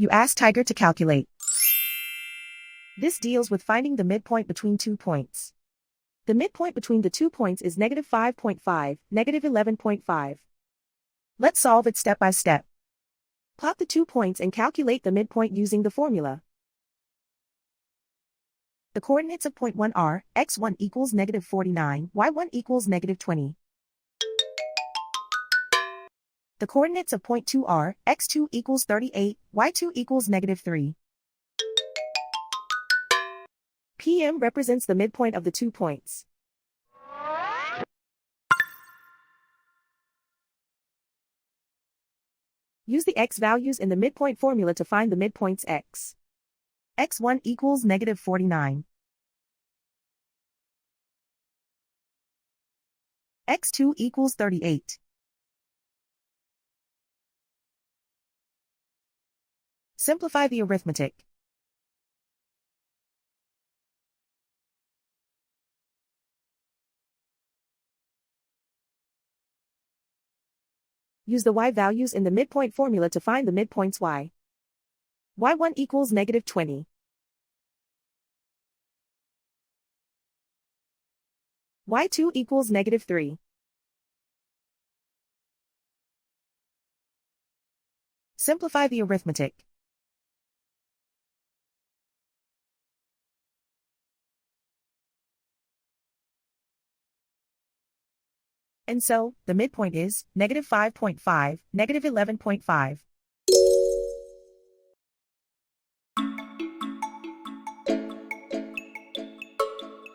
You ask Tiger to calculate. This deals with finding the midpoint between 2 points. The midpoint between the 2 points is -5.5, -11.5. Let's solve it step by step. Plot the 2 points and calculate the midpoint using the formula. The coordinates of point 1 are, x1 equals -49, y1 equals -20. The coordinates of point 2 are, x2 equals 38, y2 equals -3. PM represents the midpoint of the 2 points. Use the x values in the midpoint formula to find the midpoints x. x1 equals -49. x2 equals 38. Simplify the arithmetic. Use the y values in the midpoint formula to find the midpoints y. y1 equals -20. y2 equals -3. Simplify the arithmetic. And so, the midpoint is -5.5, -11.5.